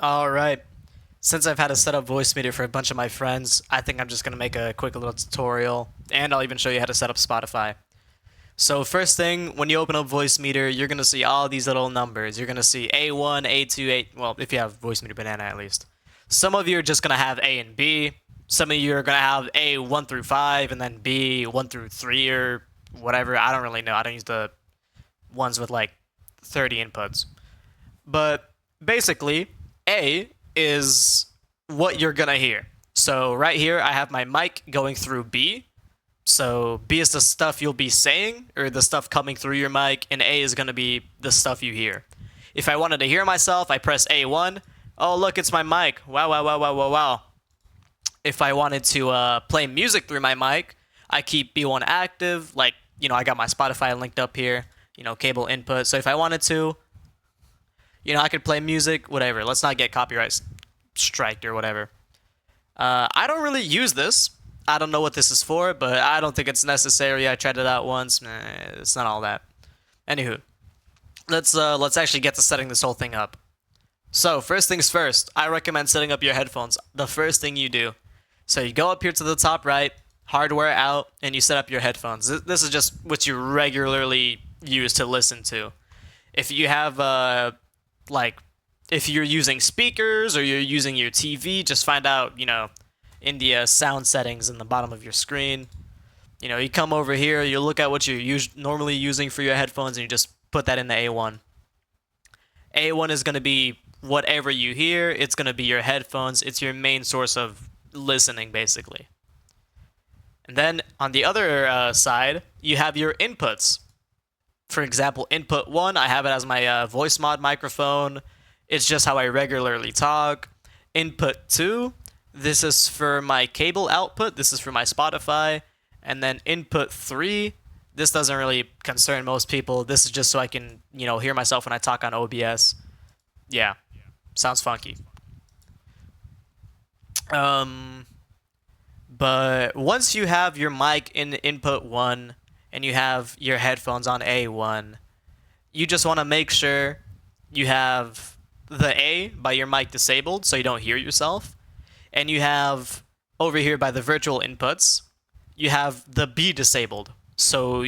All right. Since I've had to set up voicemeeter for a bunch of my friends, I think I'm just going to make a quick little tutorial, and I'll even show you how to set up Spotify. So first thing, when you open up voicemeeter, you're going to see all these little numbers. You're going to see A1, A2, A, well, if you have voicemeeter banana at least. Some of you are just going to have A and B. Some of you are going to have A1 through 5 and then B 1 through 3 or whatever. I don't really know. I don't use the ones with like 30 inputs. But basically, A is what you're gonna hear. So right here, I have my mic going through B. So B is the stuff you'll be saying, or the stuff coming through your mic, and A is gonna be the stuff you hear. If I wanted to hear myself, I press A1. Oh, look, it's my mic. Wow, wow, wow, wow, wow, wow. If I wanted to play music through my mic, I keep B1 active. Like, I got my Spotify linked up here, cable input. So if I wanted to, I could play music, whatever. Let's not get copyright striked or whatever. I don't really use this. I don't know what this is for, but I don't think it's necessary. I tried it out once. It's not all that. Anywho, let's actually get to setting this whole thing up. So first things first, I recommend setting up your headphones. The first thing you do. So you go up here to the top right, hardware out, and you set up your headphones. This is just what you regularly use to listen to. If you have like if you're using speakers or you're using your TV, just find out, in the sound settings in the bottom of your screen. You come over here, you look at what you're normally using for your headphones, and you just put that in the A1. A1 is going to be whatever you hear. It's going to be your headphones. It's your main source of listening, basically. And then on the other side, you have your inputs. For example, input 1, I have it as my voice mod microphone. It's just how I regularly talk. Input 2, this is for my cable output. This is for my Spotify. And then input 3, this doesn't really concern most people. This is just so I can, hear myself when I talk on OBS. Yeah, sounds funky. But once you have your mic in input 1 and you have your headphones on A1, you just want to make sure you have the A by your mic disabled so you don't hear yourself. And you have over here by the virtual inputs, you have the B disabled. So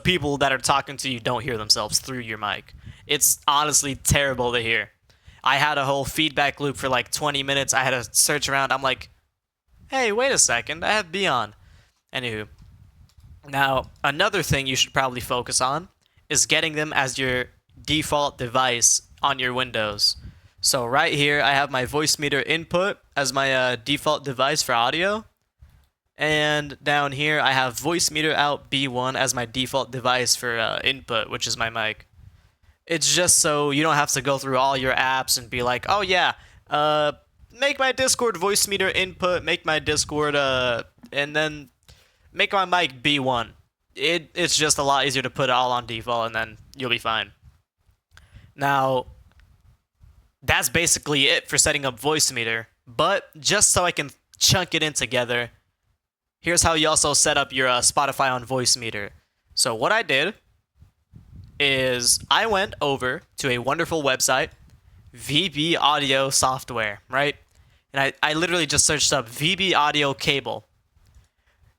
people that are talking to you don't hear themselves through your mic. It's honestly terrible to hear. I had a whole feedback loop for like 20 minutes. I had to search around. I'm like, hey, wait a second. I have B on. Anywho. Now, another thing you should probably focus on is getting them as your default device on your Windows. So right here, I have my voicemeeter input as my default device for audio. And down here, I have voicemeter out B1 as my default device for input, which is my mic. It's just so you don't have to go through all your apps and be like, oh yeah, make my Discord voicemeter input, make my Discord, and then make my mic B1. It's just a lot easier to put it all on default, and then you'll be fine. Now, that's basically it for setting up voicemeter. But just so I can chunk it in together, here's how you also set up your Spotify on voicemeter. So what I did is I went over to a wonderful website, VB Audio Software, right? And I literally just searched up VB Audio Cable.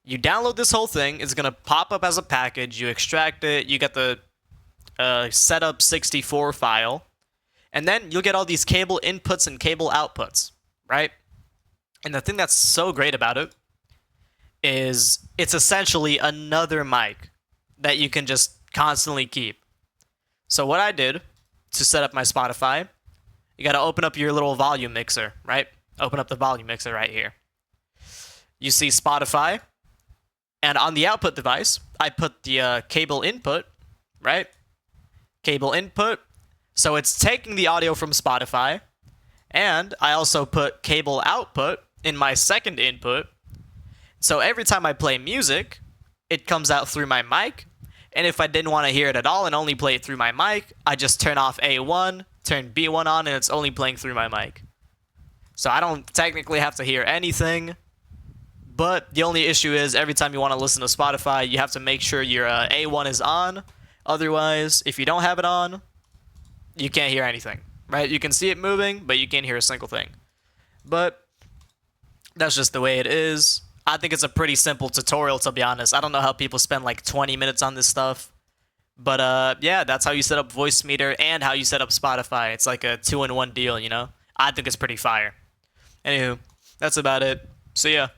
You download this whole thing. It's going to pop up as a package. You extract it. You get the setup 64 file. And then you'll get all these cable inputs and cable outputs, right? And the thing that's so great about it is it's essentially another mic that you can just constantly keep. So what I did to set up my Spotify, you got to open up your little volume mixer, right? Open up the volume mixer right here. You see Spotify. And on the output device, I put the cable input, right? Cable input. So it's taking the audio from Spotify. And I also put cable output in my second input. So every time I play music, it comes out through my mic. And if I didn't want to hear it at all and only play it through my mic, I just turn off A1, turn B1 on, and it's only playing through my mic. So I don't technically have to hear anything. But the only issue is every time you want to listen to Spotify, you have to make sure your A1 is on. Otherwise, if you don't have it on, you can't hear anything. right? You can see it moving, but you can't hear a single thing. But that's just the way it is. I think it's a pretty simple tutorial, to be honest. I don't know how people spend like 20 minutes on this stuff. But yeah, that's how you set up voicemeeter and how you set up Spotify. It's like a 2-in-1 deal, you know? I think it's pretty fire. Anywho, that's about it. See ya.